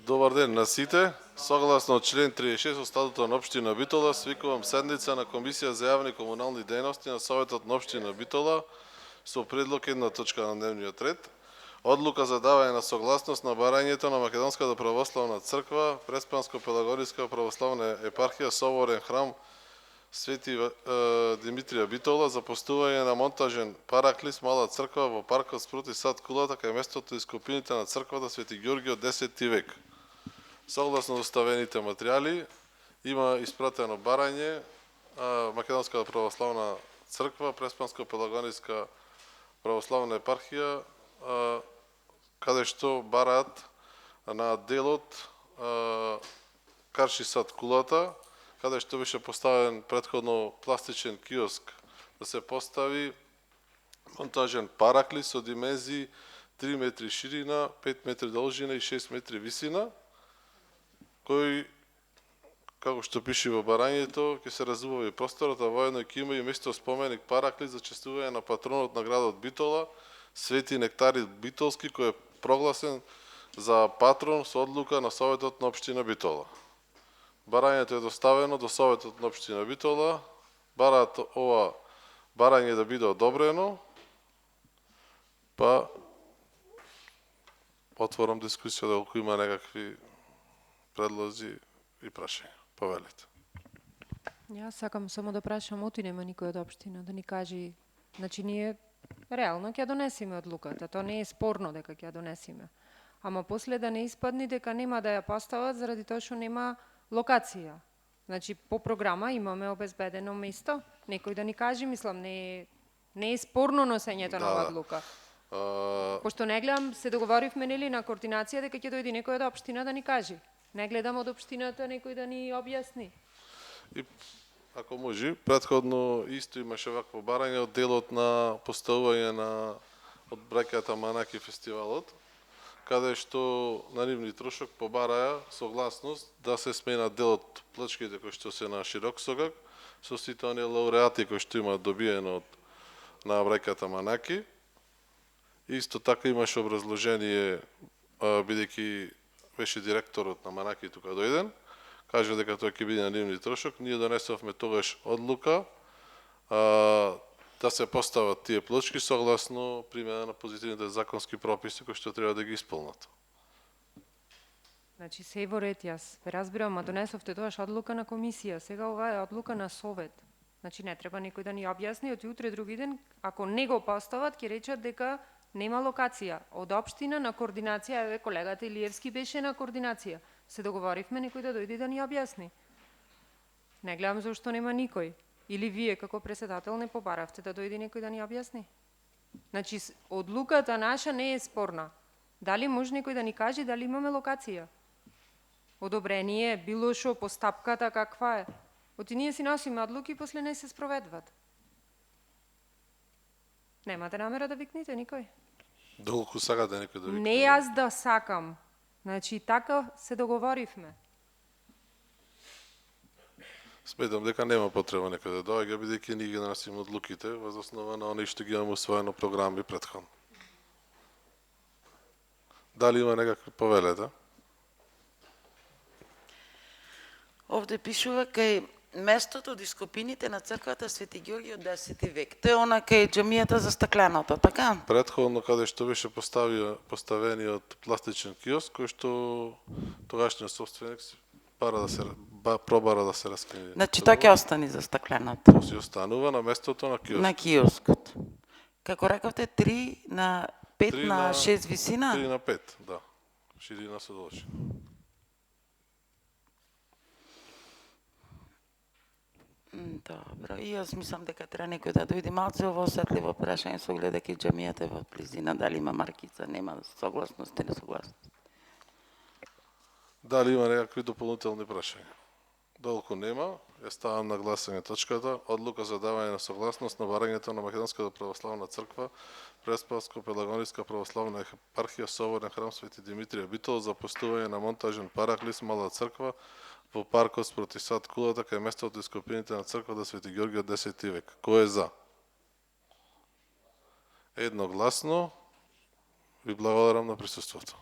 Добар ден на сите. Согласно член 36 од статутот на општина Битола, свикувам седница на Комисија за јавни и комунални дејности на Советот на општина Битола со предлог една точка на дневниот ред. Одлука за давање на согласност на барањето на Македонската православна црква, Преспанско-Пелагонска православна епархија, Соборен храм Свети Димитрија Битола за постување на монтажен параклис мала црква во паркот спроти сад Кулата кај местото и скопините на црквата Свети Ѓорги од 10 век. Согласно доставените материјали, има испратено барање Македонската православна црква, Преспанско-Пелагонска православна епархија, каде што бараат на делот Карши сад Кулата, каде што беше поставен претходно пластичен киоск да се постави монтажен параклис со димензии 3 метри ширина, 5 метри должина и 6 метри висина, кој, како што пише во барањето, ќе се разубави просторот, а воедно ќе има и место споменик параклис за честување на патронот на градот Битола, Свети Нектарит Битолски, кој е прогласен за патрон со одлука на Советот на општина Битола. Барањето е доставено до Советот на општина Битола, бараат ова барање да биде одобрено, па отворам дискусија доколку има некакви предлози и прашања. Повелете. Јас сакам само да прашам, оти нема никој од општина да ни кажи, значи ние реално ќе донесеме одлуката, тоа не е спорно дека ќе донесеме. Ама после да не испадне дека нема да ја постават заради тоа што нема локација. Значи по програма имаме обезбедено место, некој да ни каже, мислам не е спорно носењето на оваа одлука. Пошто не гледам, се договоривме нели на координација дека ќе дојде некој од општина да ни каже. Не гледам од општината некој да ни објасни. И ако може, претходно исто имаше вакво барање од делот на поставување на од браќата Манаки фестивалот, каде што на нивни трошок побараја согласност да се сменат дел од плачките кои што се на широк согак со сите оние лауреати кои што имаат добиено од на браќата Манаки. Исто така имаше образложение, бидејќи беше директорот на Манаки тука дојден, кажа дека тоа ќе биде на нивни трошок. Ние донесовме тогаш одлука да се постават тие плочки согласно примена на позитивните законски прописи кои што треба да ги исполнат. Значи се во ред, јас разбирам, а донесовте тогаш одлука на комисија, сега ова е одлука на совет. Значи не треба некој да ни објасни, од утре други ден, ако не го постават, ќе речат дека нема локација. Од општина на координација, еве колегата Илиевски беше на координација. Се договоривме некој да дојде да ни објасни. Не гледам зашто нема никој. Или вие како председател не побаравте да дојде некој да ни објасни. Значи одлуката наша не е спорна. Дали може некој да ни каже дали имаме локација? Одобрение, било шо, постапката каква е? Оти ние си носиме одлуки и после не се спроведват. Немате намера да викнете никој? Доколку сакате некој да викне. Не јас да сакам. Значи така се договоривме. Сметам дека нема потреба некој да доаѓа, бидејќи ние ги донесеме одлуките воз основа на оние што ги имаме усвоено програми претходно. Дали има некакви повелета? Овде пишува кај местото од ископините на црквата Свети Ѓорги од 10 век. Тоа е она кај џамијата за стакленото, така? Претходно каде што беше поставениот пластичен киоск, кој што тогашниот собственик пробара да се раскине. Значи тоа ќе остане за стакленото. Тоа си останува на местото на киоскот. На киоскот. Како рековте, 3 на 5 на 6 висина? 3 на 5, да. Ширина со должина. Добро, и јас мислам дека треба некој да дојде малце ово осетливо прашање со оглед дека џамијата е во близина, дали има маркица, нема согласност или несогласност. Дали има некакви дополнителни прашања? Доколку нема, ја ставам на гласање точката. Одлука за давање на согласност на барањето на Македонската православна црква, Преспанско-Пелагонска православна епархија, Соборен храм Свети Димитрија Битол за постување на монтажен параклис мала црква во паркот спроти сад Кулата кај местото и скопините на црквата Свети Ѓорги од 10 век. Кој е за? Едногласно ви благодарам на присуството.